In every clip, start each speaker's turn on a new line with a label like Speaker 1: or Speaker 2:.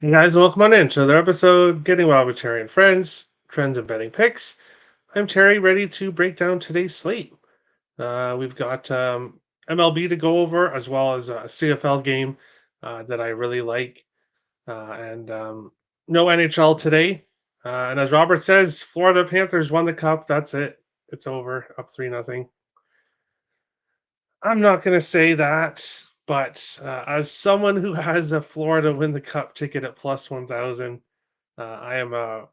Speaker 1: Hey guys, welcome on in to another episode Getting Wild with Terry and Friends, Trends and Betting Picks. I'm Terry, ready to break down today's slate. We've got MLB to go over, as well as a CFL game that I really like, and no NHL today. And as Robert says, Florida Panthers won the cup. That's it. It's over, up 3-0. I'm not going to say that, but as someone who has a Florida win the cup ticket at plus 1,000, I am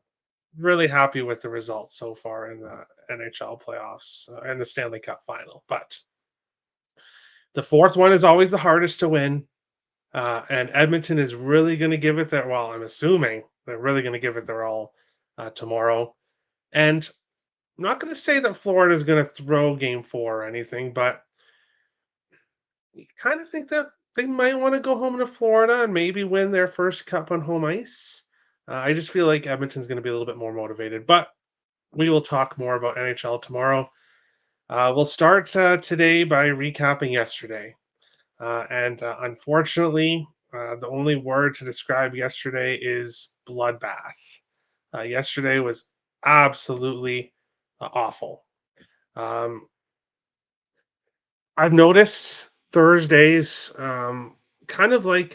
Speaker 1: really happy with the results so far in the NHL playoffs and the Stanley Cup final. But the fourth one is always the hardest to win. And Edmonton is really going to give it their, well, I'm assuming they're really going to give it their all tomorrow. And I'm not going to say that Florida is going to throw game four or anything, but you kind of think that they might want to go home to Florida and maybe win their first cup on home ice. I just feel like Edmonton's going to be a little bit more motivated, but we will talk more about NHL tomorrow. We'll start today by recapping yesterday. And unfortunately, the only word to describe yesterday is bloodbath. Yesterday was absolutely awful. Um, I've noticed Thursdays, kind of like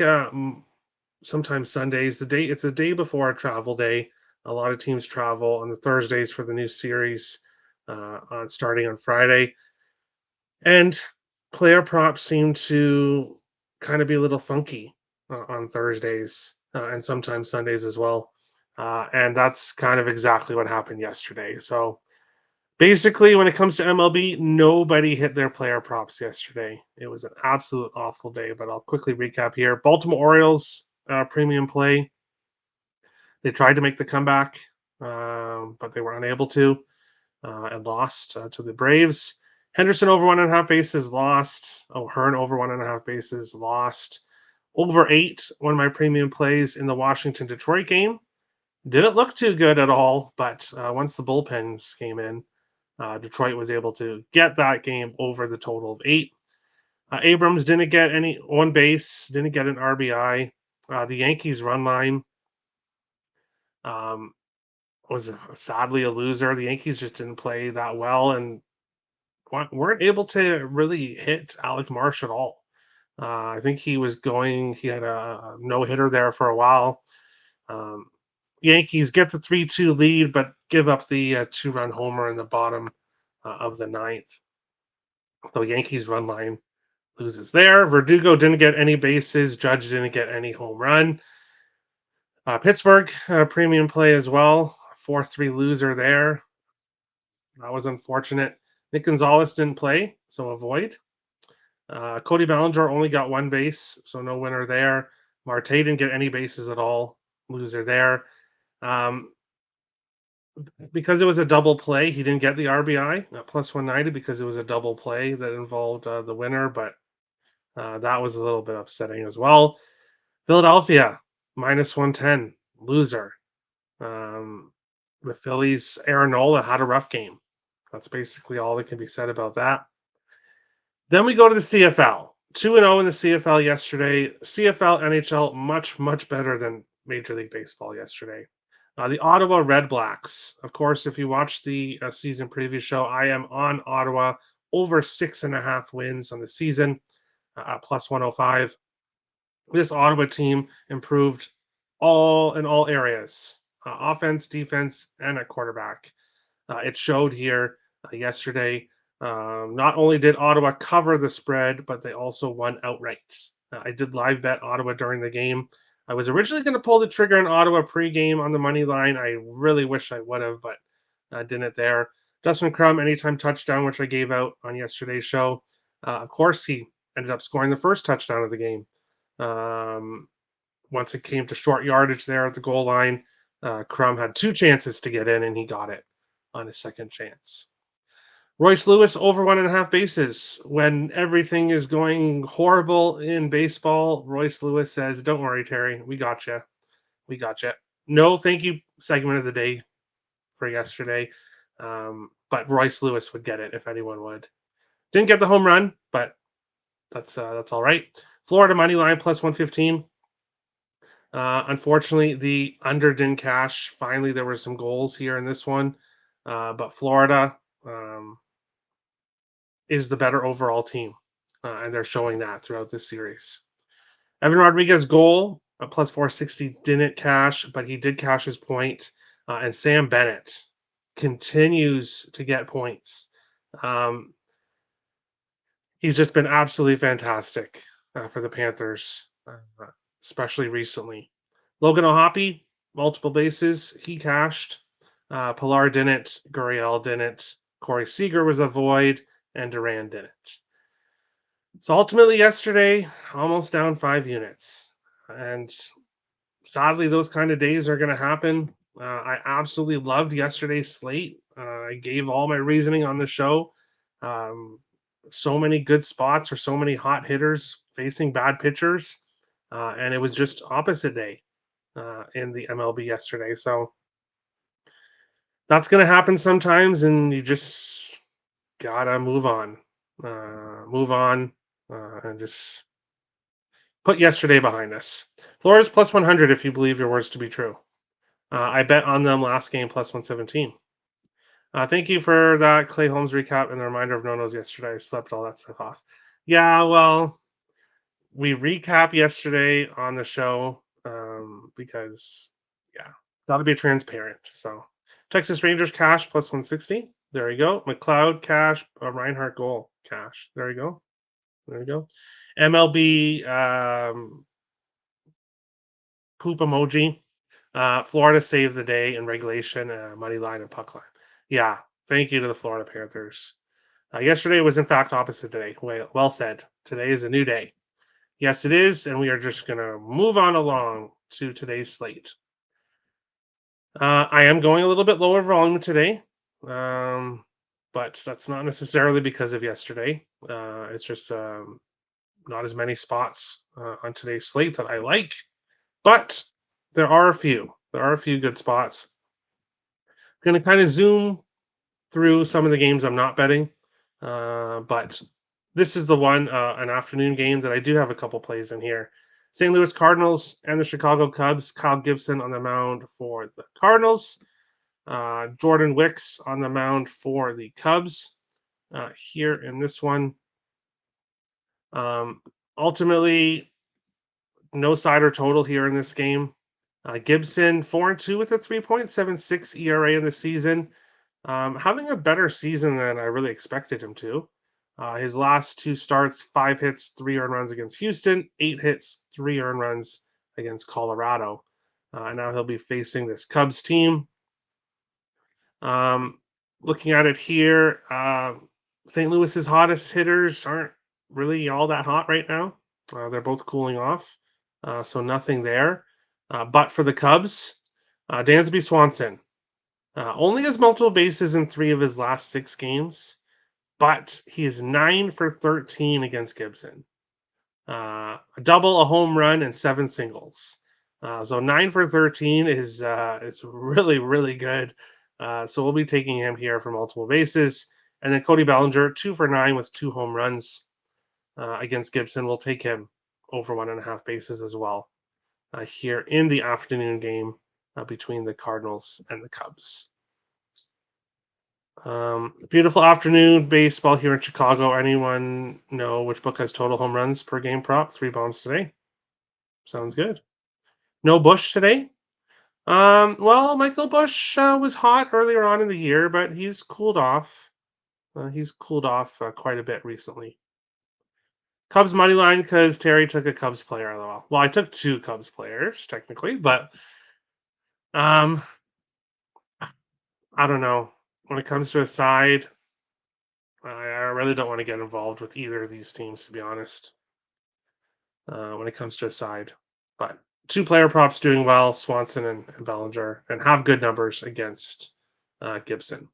Speaker 1: sometimes Sundays, it's a day before a travel day. A lot of teams travel on the Thursdays for the new series on starting on Friday. And player props seem to kind of be a little funky on Thursdays and sometimes Sundays as well. And that's kind of exactly what happened yesterday. So basically, when it comes to MLB, nobody hit their player props yesterday. It was an absolute awful day, but I'll quickly recap here. Baltimore Orioles premium play. They tried to make the comeback, but they were unable to and lost to the Braves. Henderson over 1.5 bases, lost. O'Hearn over 1.5 bases, lost. Over 8, one of my premium plays in the Washington Detroit game. Didn't look too good at all, but once the bullpens came in, Detroit was able to get that game over the total of 8. Abrams didn't get any one base, didn't get an RBI. The Yankees run line um, was sadly a loser. The Yankees just didn't play that well and weren't able to really hit Alec Marsh at all. I think he had a no hitter there for a while. Um, Yankees get the 3-2 lead, but give up the 2-run homer in the bottom of the ninth. So Yankees run line loses there. Verdugo didn't get any bases. Judge didn't get any home run. Pittsburgh premium play as well. 4-3 loser there. That was unfortunate. Nick Gonzalez didn't play, so avoid. Cody Bellinger only got one base, so no winner there. Marte didn't get any bases at all. Loser there. Um, because it was a double play, he didn't get the RBI plus 190 because it was a double play that involved the winner, but that was a little bit upsetting as well. Philadelphia minus 110, loser. Um, the Phillies, Aaron Nola had a rough game. That's basically all that can be said about that. Then we go to the CFL. 2-0 in the CFL yesterday. CFL, NHL, much, much better than Major League Baseball yesterday. The Ottawa Red Blacks. Of course, if you watch the season preview show, I am on Ottawa over 6.5 wins on the season, plus 105. This Ottawa team improved in all areas, offense, defense, and at quarterback. It showed here yesterday. Not only did Ottawa cover the spread, but they also won outright. I did live bet Ottawa during the game. I was originally going to pull the trigger on Ottawa pregame on the money line. I really wish I would have, but I didn't there. Dustin Crum, anytime touchdown, which I gave out on yesterday's show. Of course, he ended up scoring the first touchdown of the game. Um, Once it came to short yardage there at the goal line, Crum had two chances to get in, and he got it on his second chance. Royce Lewis over 1.5 bases. When everything is going horrible in baseball, Royce Lewis says, "Don't worry, Terry. We got you. We got you." No, thank you. Segment of the day for yesterday. But Royce Lewis would get it if anyone would. Didn't get the home run, but that's all right. Florida money line plus 115. Unfortunately, the under didn't cash. Finally, there were some goals here in this one, but Florida um, is the better overall team, and they're showing that throughout this series. Evan Rodriguez goal plus 460 didn't cash, but he did cash his point. And Sam Bennett continues to get points. Um, he's just been absolutely fantastic for the Panthers, especially recently. Logan O'Hoppe, multiple bases, he cashed. Pilar didn't, Gurriel didn't, Corey Seager was a void, and Duran didn't. So ultimately, yesterday, almost down 5 units. And sadly, those kind of days are going to happen. I absolutely loved yesterday's slate. I gave all my reasoning on the show. Um, so many good spots or so many hot hitters facing bad pitchers. And it was just opposite day in the MLB yesterday. So that's going to happen sometimes. And you just got to move on, and just put yesterday behind us. Flores plus 100 if you believe your words to be true. I bet on them last game plus 117. Thank you for that Clay Holmes recap and the reminder of no-nos yesterday. I slept all that stuff off. Yeah, well, we recap yesterday on the show because, yeah, got to be transparent. So, Texas Rangers cash plus 160. There you go. McLeod cash, Reinhardt goal cash. There you go. There you go. MLB poop emoji. Florida saved the day in regulation, money line, and puck line. Yeah, thank you to the Florida Panthers. Yesterday was, in fact, opposite today. Well said. Today is a new day. Yes, it is, and we are just going to move on along to today's slate. I am going a little bit lower volume today, but that's not necessarily because of yesterday. It's just not as many spots on today's slate that I like, but there are a few. There are a few good spots. Going to kind of zoom through some of the games I'm not betting, but this is the one, an afternoon game that I do have a couple plays in here. St. Louis Cardinals and the Chicago Cubs. Kyle Gibson on the mound for the Cardinals. Jordan Wicks on the mound for the Cubs. Here in this one, ultimately, no side or total here in this game. Gibson 4-2 with a 3.76 ERA in the season. Having a better season than I really expected him to. His last two starts, 5 hits, 3 earned runs against Houston, 8 hits, 3 earned runs against Colorado. And now he'll be facing this Cubs team. Looking at it here, St. Louis's hottest hitters aren't really all that hot right now. They're both cooling off, so nothing there. But for the Cubs, Dansby Swanson only has multiple bases in 3 of his last 6 games, but he is 9 for 13 against Gibson. A double, a home run, and 7 singles. So 9 for 13 is really, really good. So we'll be taking him here for multiple bases. And then Cody Bellinger, 2 for 9 with 2 home runs against Gibson. We'll take him over 1.5 bases as well here in the afternoon game between the Cardinals and the Cubs. Beautiful afternoon baseball here in Chicago. Anyone know which book has total home runs per game prop? 3 bombs today. Sounds good. No Bush today. Well, Michael Bush was hot earlier on in the year, but he's cooled off. Quite a bit recently. Cubs money line because Terry took a Cubs player. Well, I took 2 Cubs players technically, but I don't know. When it comes to a side, I really don't want to get involved with either of these teams, to be honest. When it comes to a side, but 2 player props doing well, Swanson and Bellinger, and have good numbers against Gibson.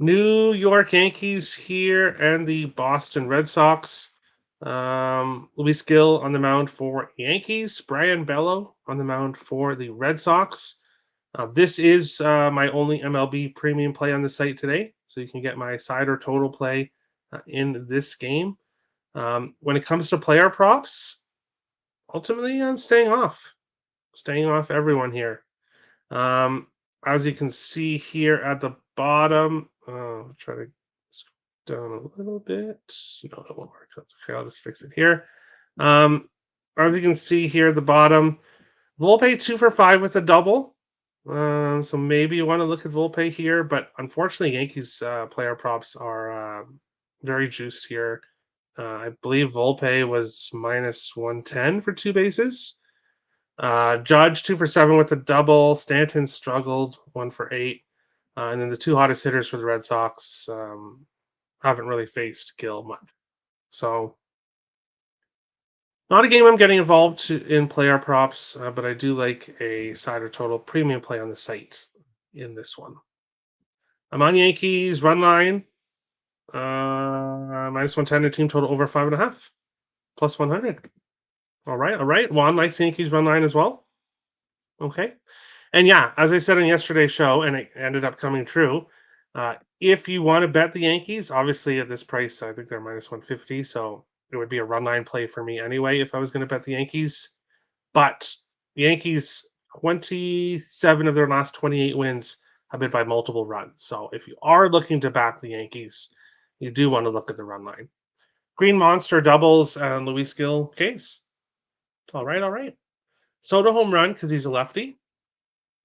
Speaker 1: New York Yankees here and the Boston Red Sox. Luis Gill on the mound for Yankees. Brian Bello on the mound for the Red Sox. This is my only MLB premium play on the site today, so you can get my side or total play in this game. When it comes to player props, ultimately, I'm staying off everyone here. Um, as you can see here at the bottom, try to scroll down a little bit. No, that won't work. That's okay. I'll just fix it here. Um, as you can see here at the bottom, Volpe 2 for 5 with a double. So maybe you want to look at Volpe here, but unfortunately, Yankees player props are very juiced here. I believe Volpe was minus 110 for two bases. Judge 2 for 7 with a double. Stanton struggled 1 for 8. And then the two hottest hitters for the Red Sox haven't really faced Gill much. So, not a game I'm getting in player props, but I do like a side or total premium play on the site in this one. I'm on Yankees run line, minus 110, a team total over 5.5, plus 100. All right, all right. Juan likes Yankees run line as well. Okay. And yeah, as I said on yesterday's show, and it ended up coming true. If you want to bet the Yankees, obviously at this price, I think they're minus 150. So it would be a run line play for me anyway if I was going to bet the Yankees. But the Yankees, 27 of their last 28 wins have been by multiple runs. So if you are looking to back the Yankees, you do want to look at the run line. Green Monster doubles and Luis Gill case. All right, all right. Soto home run because he's a lefty.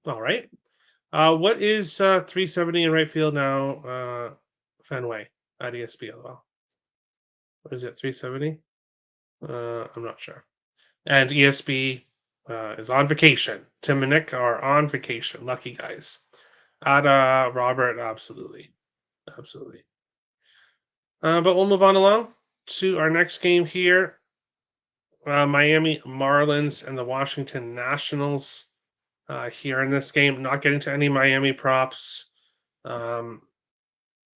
Speaker 1: All right. What is 370 in right field now? Fenway at ESPN. Well, what is it? 370? I'm not sure. And ESB is on vacation. Tim and Nick are on vacation. Lucky guys. At Robert, absolutely, absolutely. But we'll move on along to our next game here. Miami Marlins and the Washington Nationals. Here in this game, not getting to any Miami props. Um,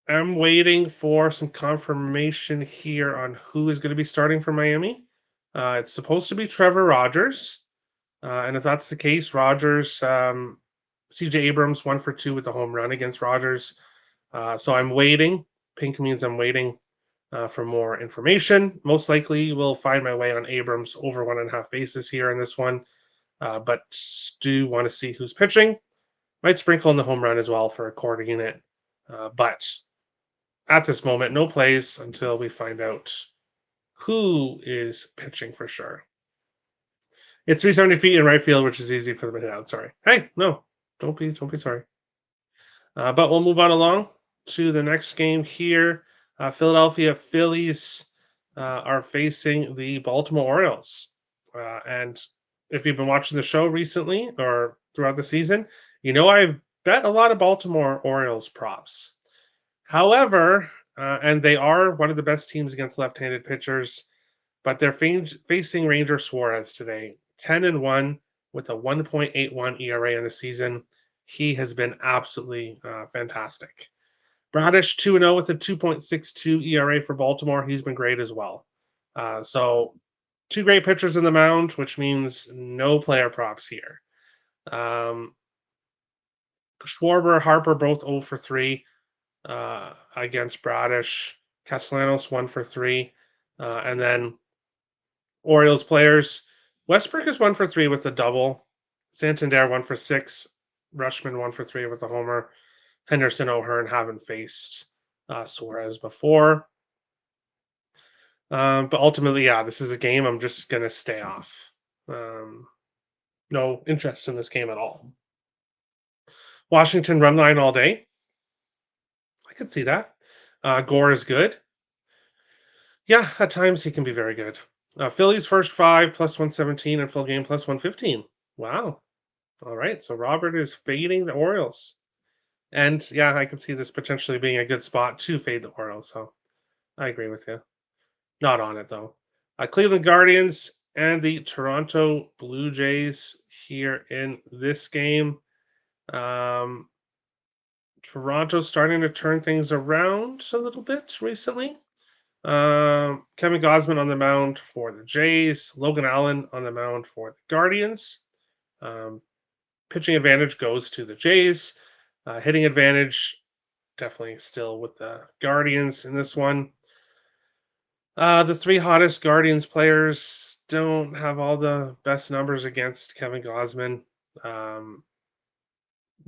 Speaker 1: I'm waiting for some confirmation here on who is going to be starting for Miami. It's supposed to be Trevor Rogers. And if that's the case, Rogers, CJ Abrams 1 for 2 with the home run against Rogers. So I'm waiting. Pink means I'm waiting for more information. Most likely will find my way on Abrams over 1.5 bases here in this one. But do want to see who's pitching. Might sprinkle in the home run as well for a quarter unit. But at this moment, no plays until we find out who is pitching for sure. It's 370 feet in right field, which is easy for them to hit out. Sorry. Hey, no, don't be sorry. But we'll move on along to the next game here. Philadelphia Phillies are facing the Baltimore Orioles. And if you've been watching the show recently or throughout the season, you know I've bet a lot of Baltimore Orioles props. However, and they are one of the best teams against left-handed pitchers, but they're facing Ranger Suarez today, 10-1 with a 1.81 ERA in the season. He has been absolutely fantastic. Bradish 2-0 with a 2.62 ERA for Baltimore. He's been great as well. So two great pitchers in the mound, which means no player props here. Schwarber, Harper both 0 for 3 against Bradish. Castellanos 1 for 3. And then Orioles players. Westbrook is 1 for 3 with a double. Santander 1 for 6. Rushman 1 for 3 with a homer. Henderson, O'Hearn haven't faced Suarez before. But ultimately, yeah, this is a game I'm just going to stay off. No interest in this game at all. Washington run line all day. I could see that. Gore is good. Yeah, at times he can be very good. Phillies first 5 plus 117 and full game plus 115. Wow. All right. So Robert is fading the Orioles. And yeah, I can see this potentially being a good spot to fade the Orioles. So I agree with you. Not on it though. Cleveland Guardians and the Toronto Blue Jays here in this game. Toronto's starting to turn things around a little bit recently. Kevin Gosman on the mound for the Jays. Logan Allen on the mound for the Guardians. Pitching advantage goes to the Jays. Hitting advantage definitely still with the Guardians in this one. The three hottest Guardians players don't have all the best numbers against Kevin Gosman. Um,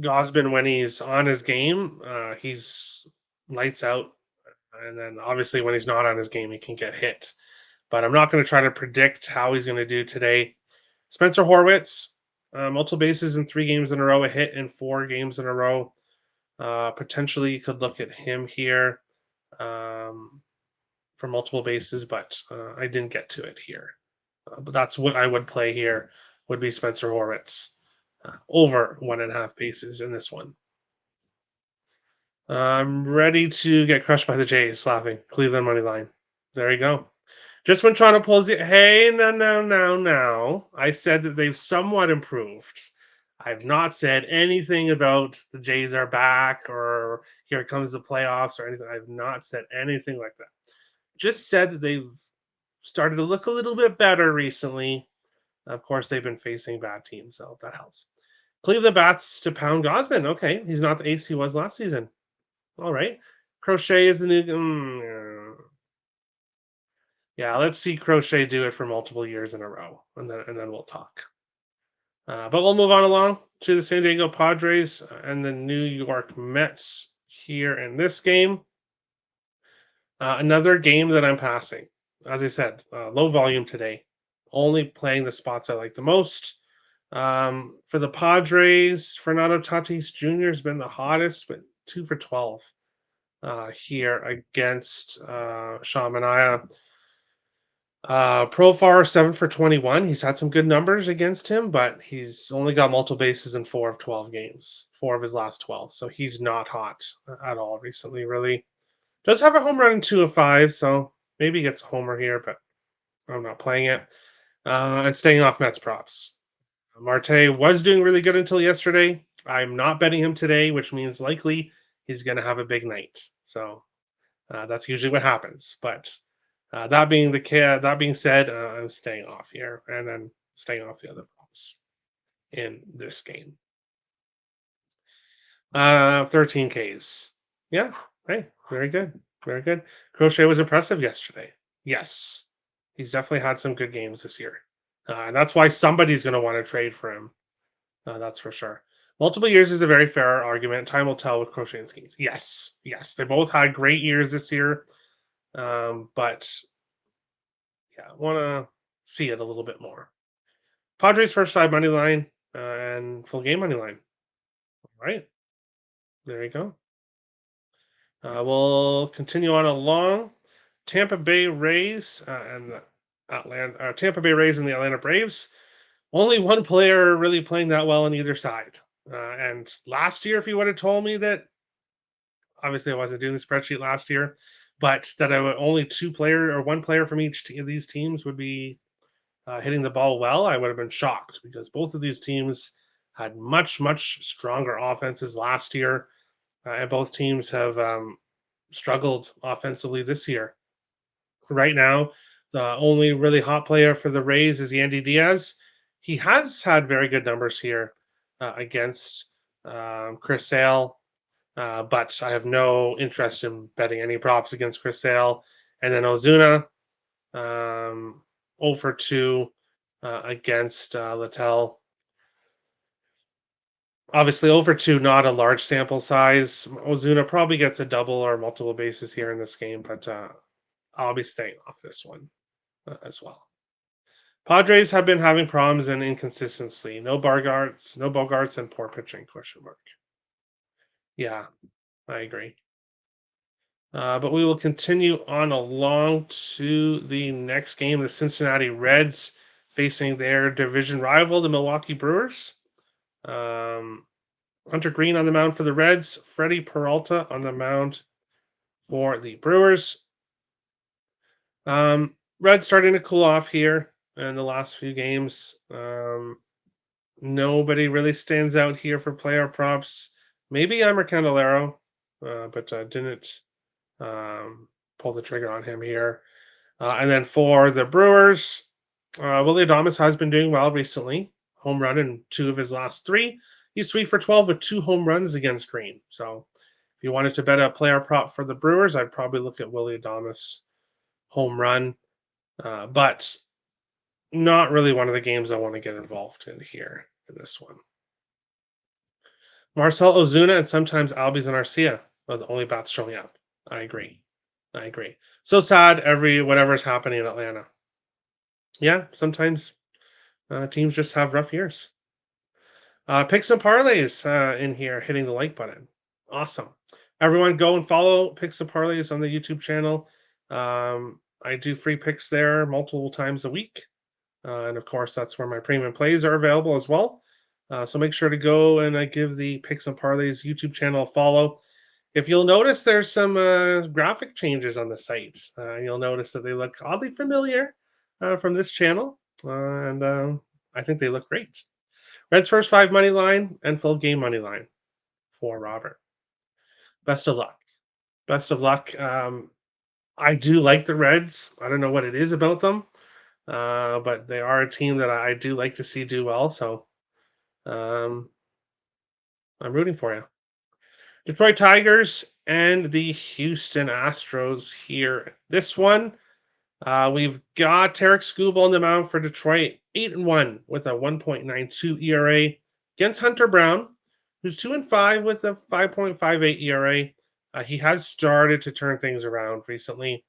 Speaker 1: Gosman, when he's on his game, he's lights out. And then obviously, when he's not on his game, he can get hit. But I'm not going to try to predict how he's going to do today. Spencer Horwitz, multiple bases in 3 games in a row, a hit in 4 games in a row. Potentially, you could look at him here um, for multiple bases, but I didn't get to it here. But that's what I would play here. Would be Spencer Horwitz over 1.5 bases in this one. I'm ready to get crushed by the Jays. Laughing Cleveland money line. There you go. Just when Toronto pulls it, hey, no, no, no, no. I said that they've somewhat improved. I've not said anything about the Jays are back or here comes the playoffs or anything. I've not said anything like that. Just said that they've started to look a little bit better recently. Of course, they've been facing bad teams, so that helps. Cleveland bats to pound Gosman. Okay, he's not the ace he was last season. All right. Crochet is the new. Yeah, let's see Crochet do it for multiple years in a row, and then we'll talk. But we'll move on along to the San Diego Padres and the New York Mets here in this game. Another game that I'm passing. As I said, low volume today. Only playing the spots I like the most. For the Padres, Fernando Tatis Jr. has been the hottest, but 2 for 12 here against Shamanaya. Profar 7 for 21. He's had some good numbers against him, but he's only got multiple bases in 4 of 12 games, 4 of his last 12. So he's not hot at all recently, really. Does have a home run in 2 of 5, so maybe he gets a homer here, but I'm not playing it. And staying off Mets props. Marte was doing really good until yesterday. I'm not betting him today, which means likely he's going to have a big night. So that's usually what happens. But that being said, I'm staying off here and then staying off the other props in this game. 13 Ks. Yeah. Hey, very good. Very good. Crochet was impressive yesterday. Yes. He's definitely had some good games this year. And that's why somebody's going to want to trade for him. That's for sure. Multiple years is a very fair argument. Time will tell with Crochet and Skeens. Yes. Yes. They both had great years this year. But yeah, I want to see it a little bit more. Padres first 5 money line and full game money line. All right. There you go. We'll continue on along. Tampa Bay Rays and the Tampa Bay Rays and the Atlanta Braves. Only one player really playing that well on either side. And last year, if you would have told me that, obviously I wasn't doing the spreadsheet last year, but that I would only one player from each of these teams would be hitting the ball well, I would have been shocked because both of these teams had much, much stronger offenses last year. And both teams have struggled offensively this year. Right now, the only really hot player for the Rays is Yandy Diaz. He has had very good numbers here against Chris Sale, but I have no interest in betting any props against Chris Sale. And then Ozuna, 0 for 2 against Littell. Obviously, 0 for 2, not a large sample size. Ozuna probably gets a double or multiple bases here in this game, but I'll be staying off this one as well. Padres have been having problems and inconsistency. No Bogarts, and poor pitching? Question mark. Yeah, I agree. But we will continue on along to the next game. The Cincinnati Reds facing their division rival, the Milwaukee Brewers. Hunter Green on the mound for the Reds. Freddie Peralta on the mound for the Brewers. Reds starting to cool off here in the last few games. Nobody really stands out here for player props. Maybe Ymer Candelario, but didn't pull the trigger on him here. And then for the Brewers, Willie Adames has been doing well recently. Home run in 2 of his last 3. He's 3 for 12 with 2 home runs against Green. So if you wanted to bet a player prop for the Brewers, I'd probably look at Willie Adames home run, but not really one of the games I want to get involved in here in this one. Marcel Ozuna and sometimes Albies and Arcia are the only bats showing up. I agree. I agree. So sad every whatever's happening in Atlanta. Yeah, sometimes teams just have rough years. Pick some parlays in here, hitting the like button. Awesome. Everyone, go and follow Pick some parlays on the YouTube channel. I do free picks there multiple times a week. And of course, that's where my premium plays are available as well. So make sure to go and give the Picks and Parlays YouTube channel a follow. If you'll notice, there's some graphic changes on the site. You'll notice that they look oddly familiar from this channel. And I think they look great. Reds first five money line and full game money line for Robert. Best of luck. Best of luck. I do like the Reds. I don't know what it is about them, but they are a team that I do like to see do well. So um, I'm rooting for you. Detroit Tigers and the Houston Astros here. This one, we've got Tarek Skubal on the mound for Detroit, 8-1 with a 1.92 ERA against Hunter Brown, who's 2-5 with a 5.58 ERA. He has started to turn things around recently.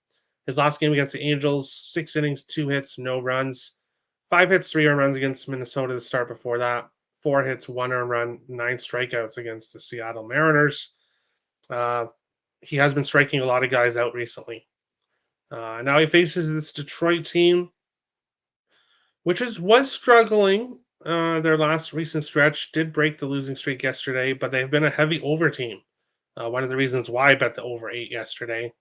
Speaker 1: His last game against the Angels, 6 innings, 2 hits, no runs. 5 hits, 3 earned runs against Minnesota to start before that. 4 hits, 1 earned run, 9 strikeouts against the Seattle Mariners. Uh, he has been striking a lot of guys out recently. Now he faces this Detroit team, which was struggling. Their last recent stretch did break the losing streak yesterday, but they've been a heavy over team. One of the reasons why I bet the over 8 yesterday.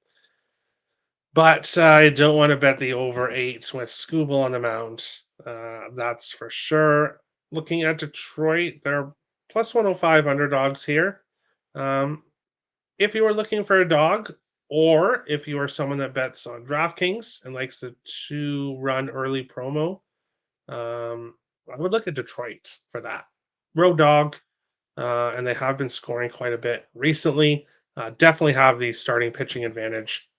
Speaker 1: But I don't want to bet the over 8 with Scooble on the mound. That's for sure. Looking at Detroit, they're plus 105 underdogs here. Um, if you were looking for a dog, or if you are someone that bets on DraftKings and likes the 2 run early promo, I would look at Detroit for that. Road dog, and they have been scoring quite a bit recently. Definitely have the starting pitching advantage.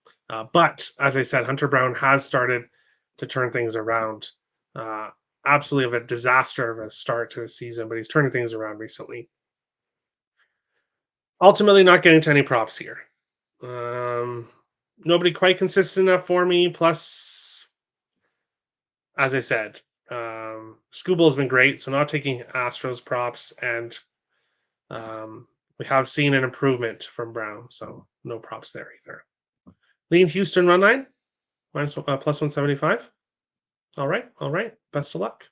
Speaker 1: But as I said, Hunter Brown has started to turn things around. Uh, Absolutely of a disaster of a start to a season, but he's turning things around recently. Ultimately, not getting to any props here. Um, Nobody quite consistent enough for me. Plus, as I said, Scooble has been great, so not taking Astros props, and we have seen an improvement from Brown, so no props there either. Lean Houston run line minus plus 175. All right, all right. Best of luck.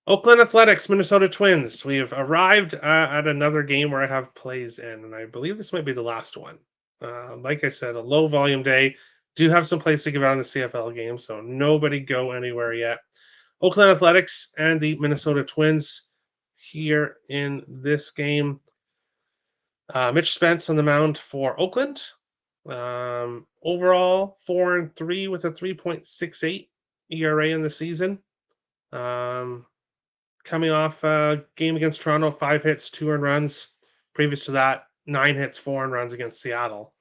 Speaker 1: Oakland Athletics, Minnesota Twins. We have arrived at another game where I have plays in, and I believe this might be the last one. Like I said, a low volume day. Do have some plays to give out on the CFL game, so nobody go anywhere yet. Oakland Athletics and the Minnesota Twins here in this game. Mitch Spence on the mound for Oakland. Overall, 4-3 with a 3.68 ERA in the season. Coming off a game against Toronto, 5 hits, 2 earned runs. Previous to that, 9 hits, 4 earned runs against Seattle.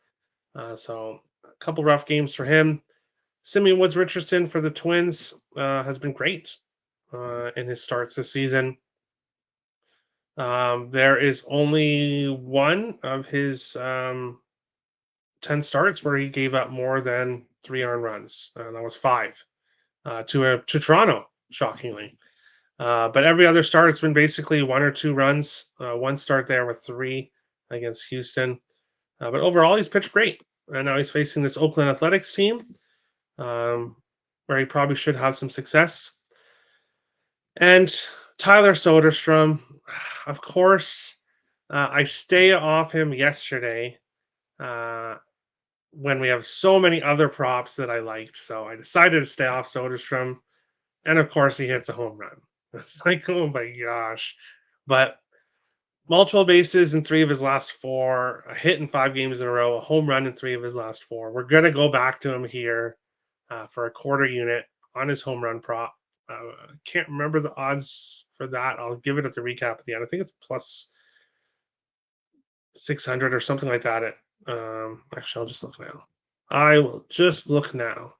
Speaker 1: So a couple rough games for him. Simeon Woods Richardson for the Twins has been great in his starts this season. There is only one of his 10 starts where he gave up more than 3 earned runs. That was 5 to Toronto, shockingly. But every other start, it's been basically 1 or 2 runs. One start there with 3 against Houston. But overall, he's pitched great. And now he's facing this Oakland Athletics team where he probably should have some success. And Tyler Soderstrom, of course, I stay off him yesterday when we have so many other props that I liked. So I decided to stay off Soderstrom. And of course, he hits a home run. It's like, oh my gosh. But multiple bases in 3 of his last 4, a hit in 5 games in a row, a home run in 3 of his last 4. We're going to go back to him here for a quarter unit on his home run prop. Can't remember the odds for that. I'll give it at the recap at the end. I think it's plus 600 or something like that. Actually, I'll just look now. I will just look now.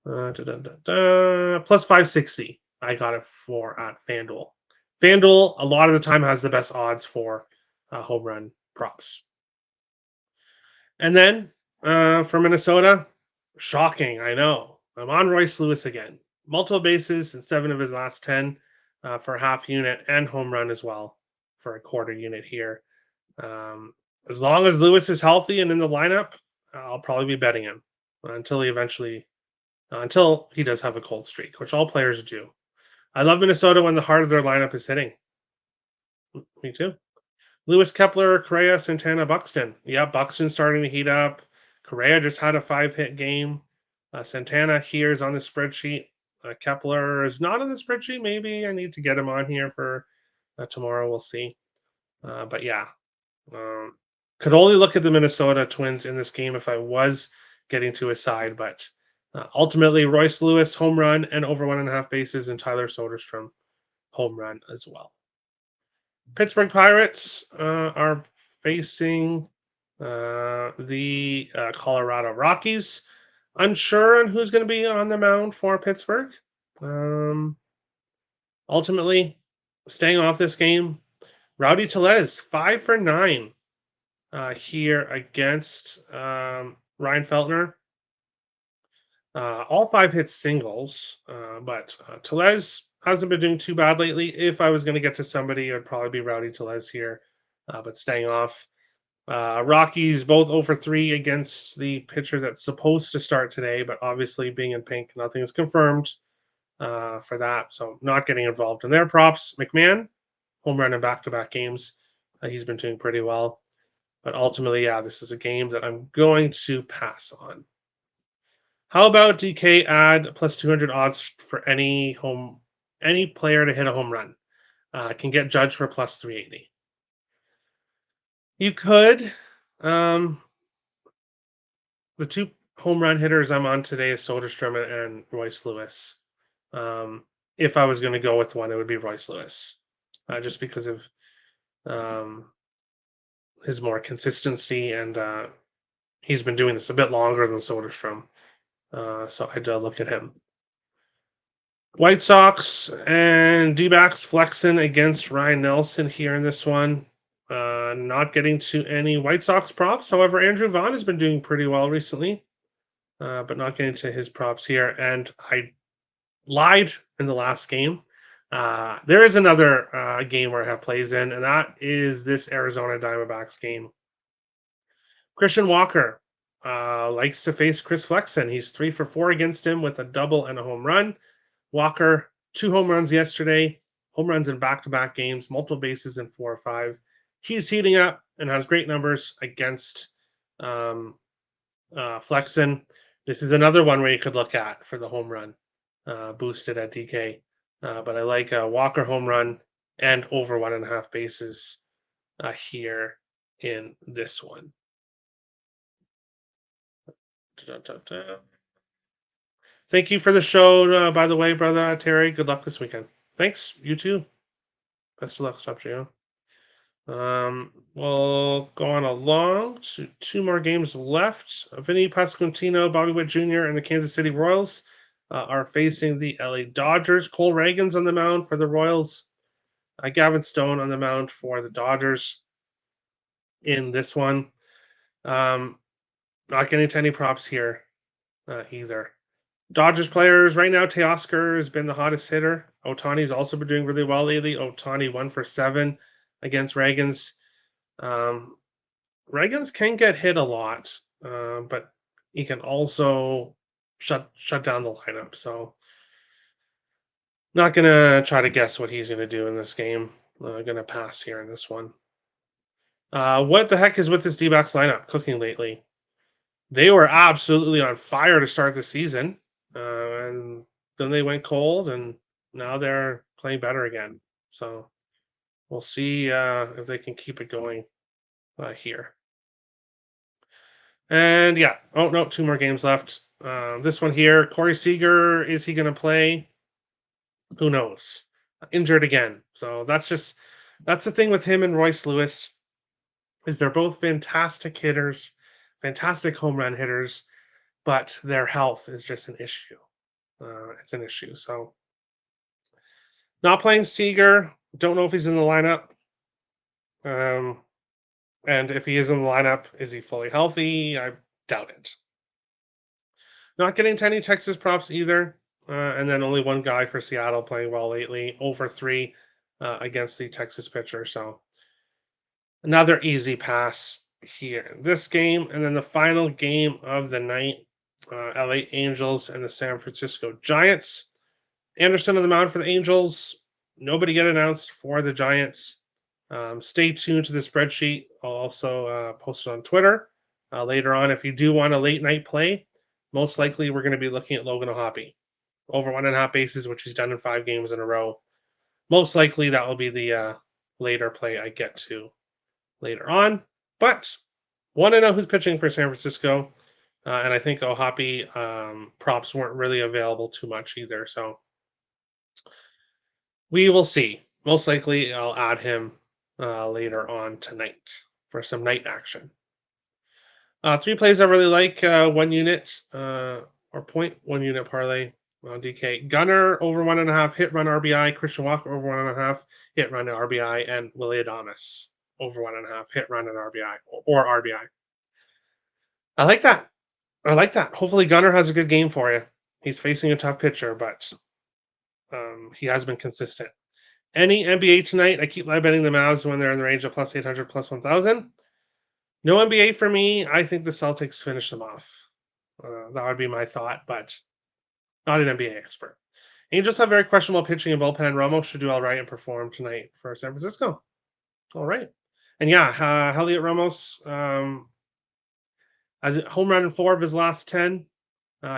Speaker 1: Plus 560. I got it for at FanDuel. FanDuel, a lot of the time, has the best odds for home run props. And then for Minnesota, shocking, I know. I'm on Royce Lewis again. Multiple bases in 7 of his last 10 for a half unit and home run as well for a quarter unit here. Um, as long as Lewis is healthy and in the lineup, I'll probably be betting him until he eventually, until he does have a cold streak, which all players do. I love Minnesota when the heart of their lineup is hitting. Me too. Lewis, Kepler, Correa, Santana, Buxton. Yeah, Buxton starting to heat up. Correa just had a 5 hit game. Santana here is on the spreadsheet. Kepler is not on the spreadsheet. Maybe I need to get him on here for tomorrow. We'll see. But yeah, um, could only look at the Minnesota Twins in this game if I was getting to his side. But ultimately, Royce Lewis home run and over 1.5 bases, and Tyler Soderstrom home run as well. Pittsburgh Pirates are facing the Colorado Rockies. Unsure on who's going to be on the mound for Pittsburgh. Um, ultimately, staying off this game, Rowdy Tellez, 5 for 9 here against Ryan Feltner. All 5 hit singles, but Tellez hasn't been doing too bad lately. If I was going to get to somebody, it would probably be Rowdy Tellez here, but staying off. Rockies both over 3 against the pitcher that's supposed to start today, but obviously being in pink, nothing is confirmed for that. So not getting involved in their props. McMahon, home run in back-to-back games. He's been doing pretty well. But ultimately, yeah, this is a game that I'm going to pass on. How about DK add plus 200 odds for any player to hit a home run? Can get judged for plus 380. You could. Um, the two home run hitters I'm on today is Soderstrom and Royce Lewis. Um, if I was going to go with one, it would be Royce Lewis, just because of um, his more consistency, and he's been doing this a bit longer than Soderstrom. So I'd look at him. White Sox and D-backs flexing against Ryan Nelson here in this one. Not getting to any White Sox props. However, Andrew Vaughn has been doing pretty well recently, but not getting to his props here. And I lied in the last game. There is another game where I have plays in, and that is this Arizona Diamondbacks game. Christian Walker likes to face Chris Flexen. He's 3 for 4 against him with a double and a home run. Walker, 2 home runs yesterday, home runs in back-to-back games, multiple bases in 4 or 5. He's heating up and has great numbers against Flexen. This is another one where you could look at for the home run boosted at DK. But I like a Walker home run and over 1.5 bases here in this one. Thank you for the show, by the way, brother Terry. Good luck this weekend. Thanks. You too. Best of luck, Stop Gio. We'll go on along to 2 more games left. Vinny Pasquantino, Bobby Witt Jr., and the Kansas City Royals are facing the LA Dodgers. Cole Reagan's on the mound for the Royals. Gavin Stone on the mound for the Dodgers in this one. Not getting to any props here either. Dodgers players right now, Teoscar has been the hottest hitter. Otani's also been doing really well lately. Otani 1 for 7 against Reagans. Reagans can get hit a lot, but he can also shut down the lineup. So not gonna try to guess what he's gonna do in this game. Gonna pass here in this one. What the heck is with this D-backs lineup cooking lately? They were absolutely on fire to start the season, and then they went cold, and now they're playing better again. So we'll see if they can keep it going here. And yeah, oh no, 2 more games left. This one here, Corey Seager, is he going to play? Who knows? Injured again. So that's the thing with him and Royce Lewis, is they're both fantastic hitters, fantastic home run hitters. but their health is just an issue. It's an issue. So not playing Seager. Don't know if he's in the lineup. Um, and if he is in the lineup, is he fully healthy? I doubt it. Not getting to any Texas props either. And then only one guy for Seattle playing well lately, over 3 against the Texas pitcher. So another easy pass here in this game. And then the final game of the night, LA Angels and the San Francisco Giants. Anderson on the mound for the Angels. Nobody get announced for the Giants. Stay tuned to the spreadsheet. I'll also post it on Twitter later on. If you do want a late night play, most likely we're going to be looking at Logan O'Hoppe over 1.5 bases, which he's done in 5 games in a row. Most likely that will be the later play I get to later on. But want to know who's pitching for San Francisco. And I think O'Hoppe props weren't really available too much either. So we will see. Most likely I'll add him later on tonight for some night action. 3 plays I really like. 1 unit or 0.1 unit parlay on DK. Gunner over 1.5 hit run RBI. Christian Walker over 1.5 hit run and RBI. And Willie Adames over 1.5 hit run and RBI or RBI. I like that. I like that. Hopefully Gunner has a good game for you. He's facing a tough pitcher, but he has been consistent. Any NBA tonight? I keep live betting the Mavs when they're in the range of plus 800, plus 1,000. No NBA for me. I think the Celtics finish them off. That would be my thought, but not an NBA expert. Angels have very questionable pitching and bullpen. Ramos should do all right and perform tonight for San Francisco. All right. And yeah, Heliot Ramos, as a home run in 4 of his last 10,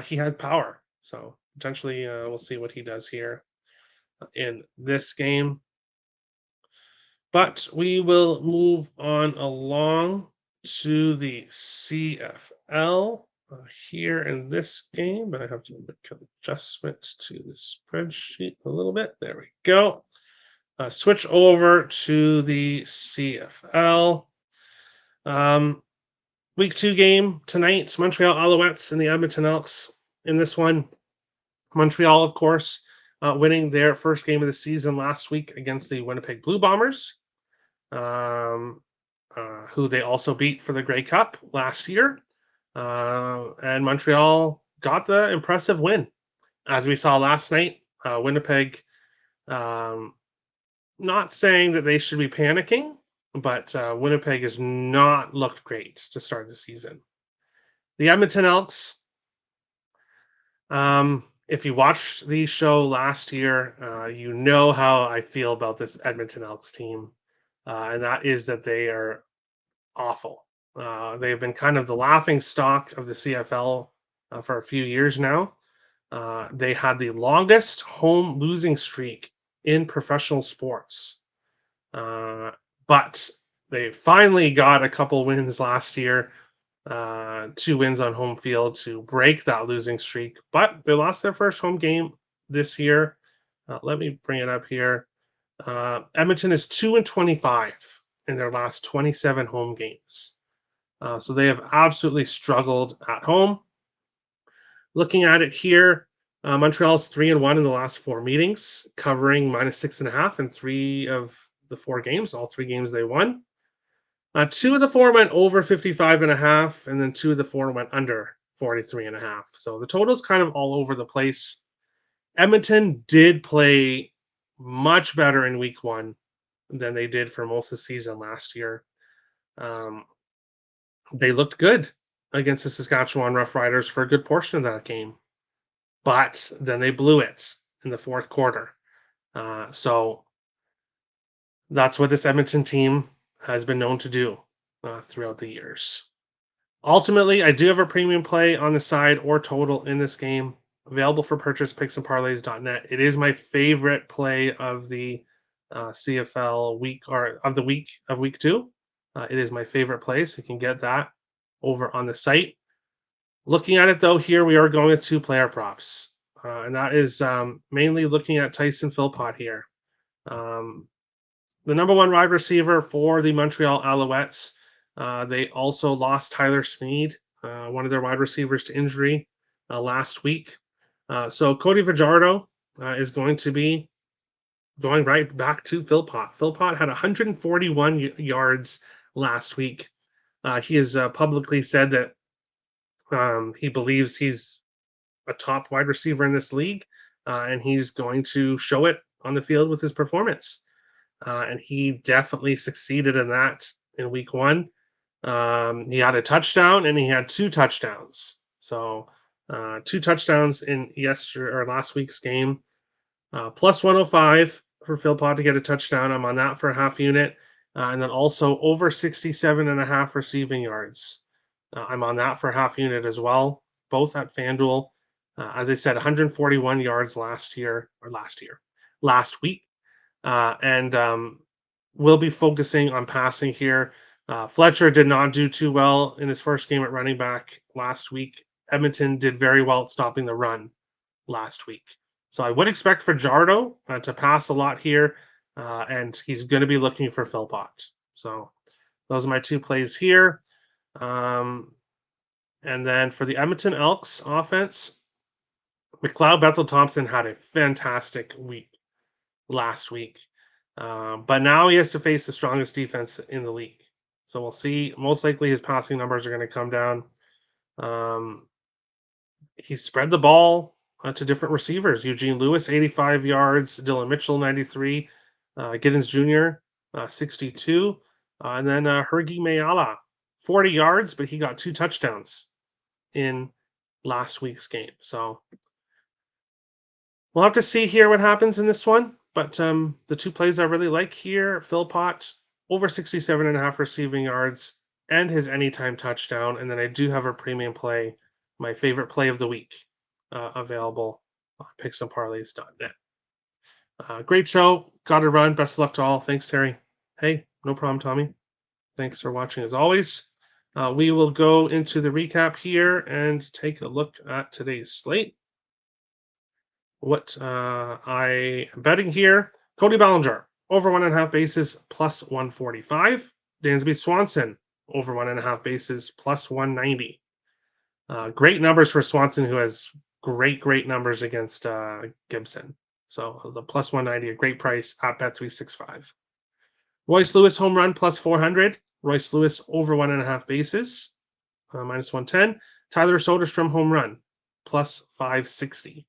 Speaker 1: he had power. So potentially we'll see what he does here in this game. But we will move on along to the CFL here in this game. But I have to make an adjustment to the spreadsheet a little bit. There we go. Switch over to the CFL. Week 2 game tonight. Montreal Alouettes and the Edmonton Elks in this one. Montreal, of course, winning their first game of the season last week against the Winnipeg Blue Bombers, who they also beat for the Grey Cup last year. And Montreal got the impressive win. As we saw last night, Winnipeg, not saying that they should be panicking, but Winnipeg has not looked great to start the season. The Edmonton Elks, if you watched the show last year, you know how I feel about this Edmonton Elks team. And that is that they are awful. They've been kind of the laughing stock of the CFL for a few years now. They had the longest home losing streak in professional sports. But they finally got a couple wins last year. 2 wins on home field to break that losing streak, but they lost their first home game this year. Let me bring it up here. Edmonton is 2-25 in their last 27 home games. So they have absolutely struggled at home. Looking at it here, Montreal's 3-1 in the last 4 meetings, covering -6.5 in 3 of the 4 games, all 3 games they won. 2 of the 4 went over 55.5, and then 2 of the 4 went under 43.5. So the total's kind of all over the place. Edmonton did play much better in week 1 than they did for most of the season last year. They looked good against the Saskatchewan Roughriders for a good portion of that game, but then they blew it in the 4th quarter. So that's what this Edmonton team has been known to do throughout the years. Ultimately, I do have a premium play on the side or total in this game, available for purchase, picksandparlays.net. It is my favorite play of the CFL week, or of the week of week 2. It is my favorite play, so you can get that over on the site. Looking at it though, here we are going with 2 player props, and that is mainly looking at Tyson Philpott here. The number 1 wide receiver for the Montreal Alouettes. They also lost Tyler Snead, one of their wide receivers, to injury last week. So Cody Fajardo is going to be going right back to Philpott. Philpott had 141 yards last week. He has publicly said that he believes he's a top wide receiver in this league, and he's going to show it on the field with his performance. And he definitely succeeded in that in week one. He had a touchdown and he had two touchdowns. So two touchdowns in yesterday or last week's game. Plus 105 for Philpott to get a touchdown. I'm on that for a half unit. And then also over 67 and a half receiving yards. I'm on that for a half unit as well, both at FanDuel. As I said, 141 yards last week. And we'll be focusing on passing here. Fletcher did not do too well in his first game at running back last week. Edmonton did very well at stopping the run last week. So I would expect Fajardo to pass a lot here, and he's going to be looking for Philpott. So those are my two plays here. And then for the Edmonton Elks offense, McLeod Bethel Thompson had a fantastic week last week. But now he has to face the strongest defense in the league. So we'll see. Most likely his passing numbers are going to come down. He spread the ball to different receivers. Eugene Lewis, 85 yards. Dylan Mitchell, 93. Giddens Jr., 62. And then Hergy Mayala, 40 yards, but he got two touchdowns in last week's game. So we'll have to see here what happens in this one. But the two plays I really like here, Philpott, over 67 and a half receiving yards and his anytime touchdown. And then I do have a premium play, my favorite play of the week, available on picksandparlays.net. Great show. Got to run. Best of luck to all. Thanks, Terry. Hey, no problem, Tommy. Thanks for watching as always. We will go into the recap here and take a look at today's slate. What I am betting here, Cody Bellinger, over 1.5 bases, plus 145. Dansby Swanson, over 1.5 bases, plus 190. Great numbers for Swanson, who has great numbers against Gibson. So the plus 190, a great price at Bet365. Royce Lewis home run, plus 400. Royce Lewis over 1.5 bases, minus 110. Tyler Soderstrom home run, plus 560.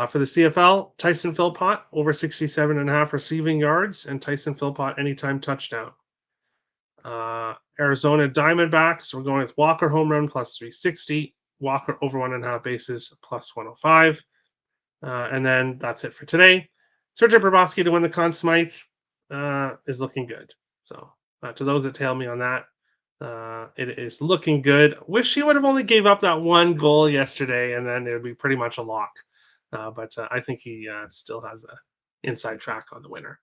Speaker 1: For the CFL, Tyson Philpott, over 67 and a half receiving yards, and Tyson Philpott anytime touchdown. Arizona Diamondbacks, we're going with Walker home run, plus 360. Walker over 1.5 bases, plus 105. And then that's it for today. Sergei Bobrovsky to win the Conn Smythe is looking good. So to those that tail me on that, it is looking good. Wish he would have only gave up that one goal yesterday, and then it would be pretty much a lock. But I think he still has a inside track on the winner.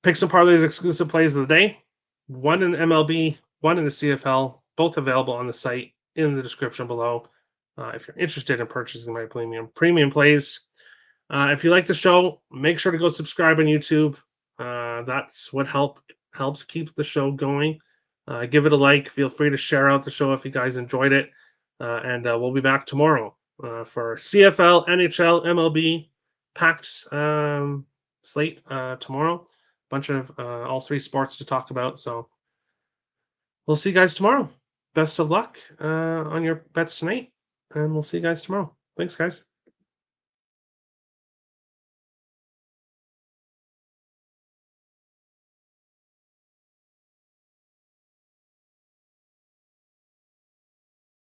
Speaker 1: Picks and parlays exclusive plays of the day. One in MLB, one in the CFL, both available on the site in the description below. If you're interested in purchasing my premium plays. If you like the show, make sure to go subscribe on YouTube. That's what helps keep the show going. Give it a like. Feel free to share out the show if you guys enjoyed it. And we'll be back tomorrow for CFL, NHL, MLB, packed slate tomorrow. Bunch of all three sports to talk about. So we'll see you guys tomorrow. Best of luck on your bets tonight. And we'll see you guys tomorrow. Thanks, guys.